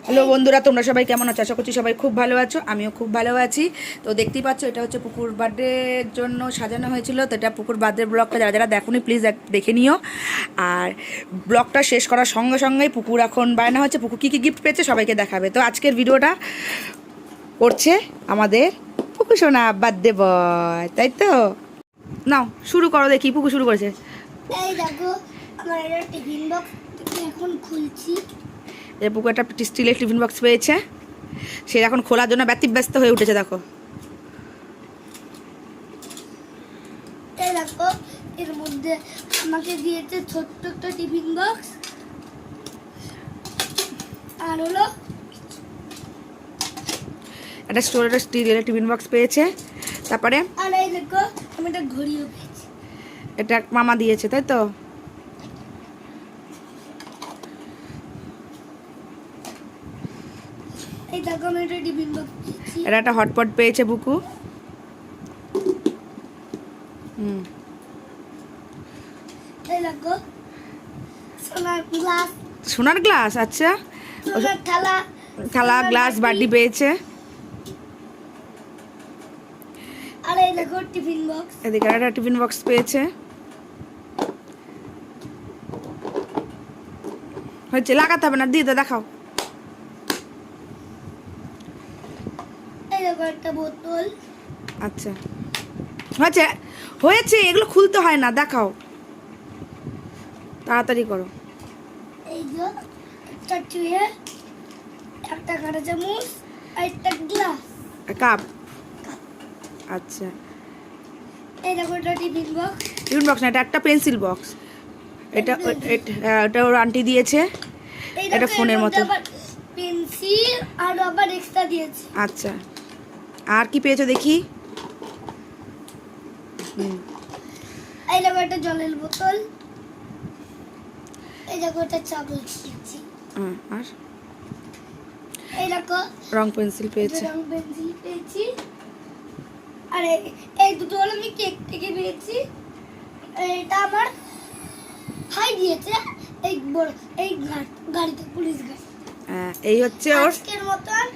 Hello বন্ধুরা, তোমরা সবাই কেমন আছো? আশা করছি সবাই খুব ভালো আছো, আমিও খুব ভালো আছি। তো দেখতেই পাচ্ছ, এটা হচ্ছে পুকুর বার্থডের জন্য সাজানো হয়েছিল। তো এটা পুকুর বার্থডে ব্লগটা যারা যারা দেখোনি প্লিজ দেখে নিও। আর ব্লগটা শেষ করার সঙ্গে সঙ্গেই পুকুর এখন বায়না হচ্ছে পুকুর কী কী গিফট পেয়েছে সবাইকে দেখাবে। তো আজকের ভিডিওটা করছে আমাদের পুকুর সোনা বার্থডে বয়, তাই তো? নাও শুরু করো, দেখি পুকুর শুরু করেছে। এই দেখো আমার একটা টিফিন বক্স এখন খুলছি। এই পুকুর একটা স্টিলের টিফিন বক্স পেয়েছে, সে এখন খোলার জন্য ব্যতিব্যস্ত হয়ে উঠেছে। দেখো এই দেখো এর মধ্যে আমাকে দিয়েছে ছোট্ট একটা টিফিন বক্স, আর হলো একটা স্টোরের স্টিলের টিফিন বক্স পেয়েছে। তারপরে আর এই দেখো আমি একটা ঘড়িও পেয়েছি। এটা মামা দিয়েছে, তাই তো? এই দেখো আমি একটা টিফিন বক্স পেয়েছি। এটা একটা হটপট পেয়েছে বুকু। এই দেখো সোনার গ্লাস, সোনার গ্লাস, আচ্ছা। সোনার থালা, থালা গ্লাস বাটি পেয়েছে। আর এই দেখো টিফিন বক্স। এদিকে একটা টিফিন বক্স পেয়েছে। হচ্ছে, লাগাতে হবে না, দিয়ে দেখাও। এই দেখো একটা বোতল। আচ্ছা হয়েছে হয়েছে, এগুলো খুলতে হয় না, দেখাও, তাড়াতাড়ি করো। এই যে একটা ট্রে, একটা কাঁটা চামচ আর একটা গ্লাস, কাপ, আচ্ছা। এই দেখো একটা টিফিন বক্স। টিফিন বক্স না, এটা একটা পেন্সিল বক্স। এটা এটা ওর আন্টি দিয়েছে। এটা ফোনের মতো পেন্সিল আর আবার এক্সট্রা দিয়েছে। আচ্ছা, আর কি পেয়েছো দেখি? এই দেখো একটা জলের বোতল। এই দেখো একটা চকলেট দিয়েছি। আর এই দেখো রং পেন্সিল পেয়েছে। রং পেন্সিল পেয়েছি। আর এই দুটো হলো আমি কেক থেকে পেয়েছি। এটা আমার ভাই দিয়েছে এই বড় এই গাড়িতে, পুলিশ গাড়ি। এই হচ্ছে ওর আজকের মতন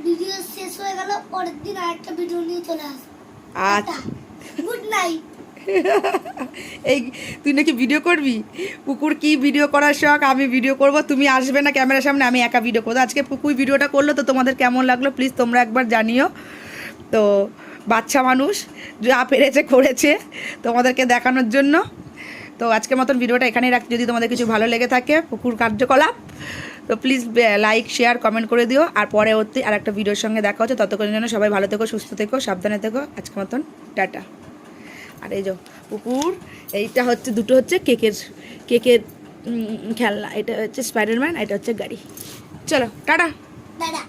ভিডিও শেষ হয়ে গেল, পরের দিন আরেকটা ভিডিও নিয়ে চলে আসবো। আচ্ছা, গুড নাইট। এই তুই নাকি ভিডিও করবি? পুকুর কি ভিডিও করার শখ, আমি ভিডিও করব, তুমি আসবে না ক্যামেরার সামনে, আমি একা ভিডিও করবো। আজকে পুকুর ভিডিওটা করলো, তো তোমাদের কেমন লাগলো প্লিজ তোমরা একবার জানিও। তো বাচ্চা মানুষ যা পেরেছে করেছে তোমাদেরকে দেখানোর জন্য। তো আজকের মতন ভিডিওটা এখানেই রাখছি। যদি তোমাদের কিছু ভালো লেগে থাকে পুকুর কার্যকলাপ, তো প্লিজ লাইক শেয়ার কমেন্ট করে দিও। আর পরবর্তী আর একটা ভিডিওর সঙ্গে দেখা হচ্ছে, ততক্ষণের জন্য সবাই ভালো থেকো, সুস্থ থেকো, সাবধানে থেকো। আজকের মতন টাটা। আর এই যে পুকুর, এইটা হচ্ছে দুটো হচ্ছে কেকের খেলনা, এটা হচ্ছে স্পাইডারম্যান, এটা হচ্ছে গাড়ি। চলো টাটা। দাদা।